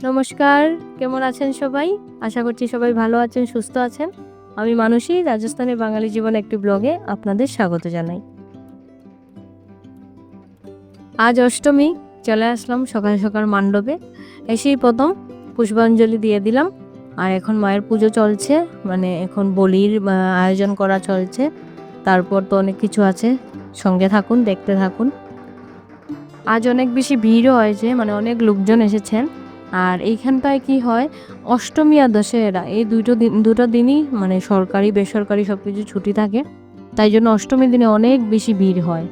নমস্কার, কেমন আছেন সবাই? আশা করছি সবাই ভালো আছেন, সুস্থ আছেন। আমি মানসী, রাজস্থানের বাঙালি জীবন একটি ব্লগে আপনাদের স্বাগত জানাই। আজ অষ্টমী, চলে আসলাম সকাল সকাল মণ্ডপে। এসেই প্রথম পুষ্পাঞ্জলি দিয়ে দিলাম। আর এখন মায়ের পুজো চলছে, মানে এখন বলির আয়োজন করা চলছে। তারপর তো অনেক কিছু আছে, সঙ্গে থাকুন, দেখতে থাকুন। আজ অনেক বেশি ভিড়ও হয়েছে, মানে অনেক লোকজন এসেছেন। আর এইখানটায় কি হয়, অষ্টমী আর দশেরা এই দুটো দিনই মানে সরকারি বেসরকারি সব কিছু ছুটি থাকে, তাই জন্য অষ্টমীর দিনে অনেক বেশি ভিড় হয়।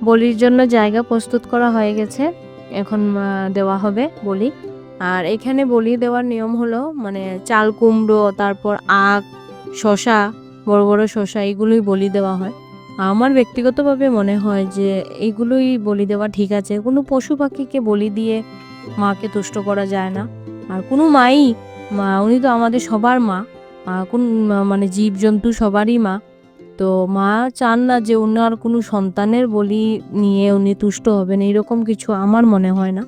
বলির জন্য জায়গা প্রস্তুত করা হয়ে গেছে, এখন দেওয়া হবে বলি। আর এখানে বলি দেওয়ার নিয়ম হলো মানে চাল কুমড়ো, তারপর আখ, শশা, বড় বড় শশা, এগুলোই বলি দেওয়া হয়। আমার ব্যক্তিগতভাবে মনে হয় যে এইগুলোই বলি দেওয়া ঠিক আছে। কোনো পশু পাখিকে বলি দিয়ে মাকে তুষ্ট করা যায় না। আর কোনো উনি তো আমাদের সবার মা। মানে জীবজন্তু সবারই মা। তো মা চান না যে ওনার কোনো সন্তানের বলি নিয়ে উনি তুষ্ট হবেন, এইরকম কিছু আমার মনে হয় না।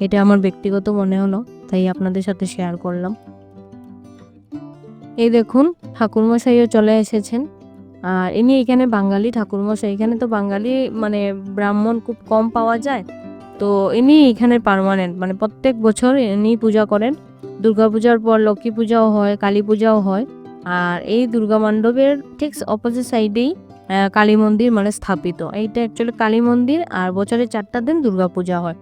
এটা আমার ব্যক্তিগত মনে হলো, তাই আপনাদের সাথে শেয়ার করলাম। এই দেখুন, ঠাকুরমশাইও চলে এসেছেন। আর ইনি এখানে বাঙালি ঠাকুরমশাই। এখানে তো বাঙালি মানে ব্রাহ্মণ খুব কম পাওয়া যায়, তো ইনি এখানে পার্মানেন্ট, মানে প্রত্যেক বছর ইনি পূজা করেন। দুর্গাপূজার পর লক্ষ্মী পূজাও হয়, কালী পূজাও হয়। আর এই দুর্গা মণ্ডপের ঠিক অপোজিট সাইডেই কালী মন্দির মানে স্থাপিত। এইটা অ্যাকচুয়ালি কালী মন্দির, আর বছরে 4টা দিন দুর্গাপূজা হয়।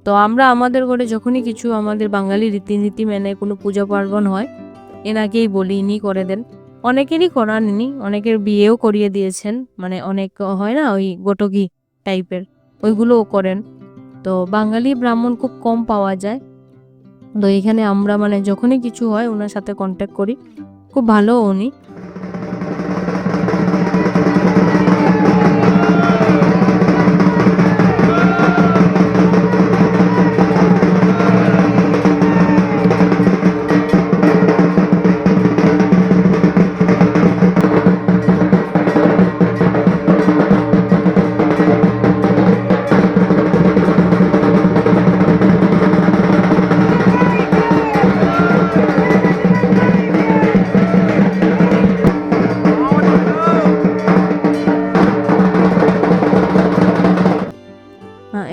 তো আমরা আমাদের ঘরে যখনই কিছু আমাদের বাঙালি রীতিনীতি মেনে কোনো পূজা পার্বণ হয়, এনাকেই বলি, ইনি করে দেন। অনেকেরই করান ইনি, অনেকের বিয়েও করিয়ে দিয়েছেন, মানে অনেক হয় না ওই গোটকি টাইপের, ওইগুলোও করেন। তো বাঙালি ব্রাহ্মণ খুব কম পাওয়া যায়, তো এখানে আমরা মানে যখনই কিছু হয় ওনার সাথে কন্ট্যাক্ট করি। খুব ভালো উনি।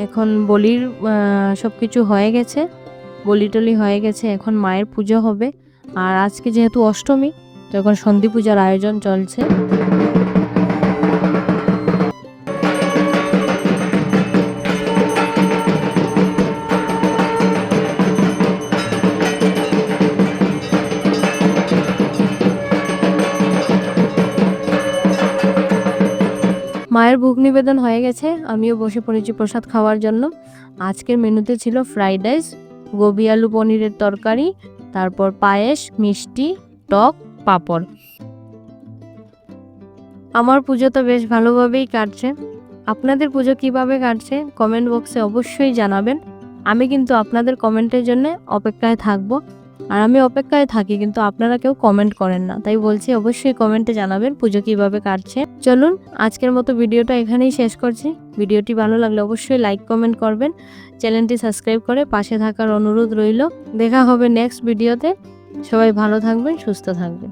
এখন বলির সব কিছু হয়ে গেছে, বলি টলি হয়ে গেছে, এখন মায়ের পুজো হবে। আর আজকে যেহেতু অষ্টমী, তো এখন সন্ধি পূজার আয়োজন চলছে। মায়ের ভোগ নিবেদন হয়ে গেছে, আমিও বসে পড়েছি প্রসাদ খাওয়ার জন্য। আজকের মেনুতে ছিল ফ্রাইড রাইস, গোবি আলু পনিরের তরকারি, তারপর পায়েস, মিষ্টি, টক, পাঁপড়। আমার পুজো তো বেশ ভালোভাবেই কাটছে। আপনাদের পুজো কিভাবে কাটছে কমেন্ট বক্সে অবশ্যই জানাবেন। আমি কিন্তু আপনাদের কমেন্টের জন্য অপেক্ষায় থাকবো। আর আমি অপেক্ষায় থাকি, কিন্তু আপনারা কেউ কমেন্ট করেন না, তাই বলছি অবশ্যই কমেন্টে জানাবেন পুজো কিভাবে কাটছে। চলুন আজকের মতো ভিডিওটা এখানেই শেষ করছি। ভিডিওটি ভালো লাগলে অবশ্যই লাইক কমেন্ট করবেন, চ্যানেলটি সাবস্ক্রাইব করে পাশে থাকার অনুরোধ রইল। দেখা হবে নেক্সট ভিডিওতে। সবাই ভালো থাকবেন, সুস্থ থাকবেন।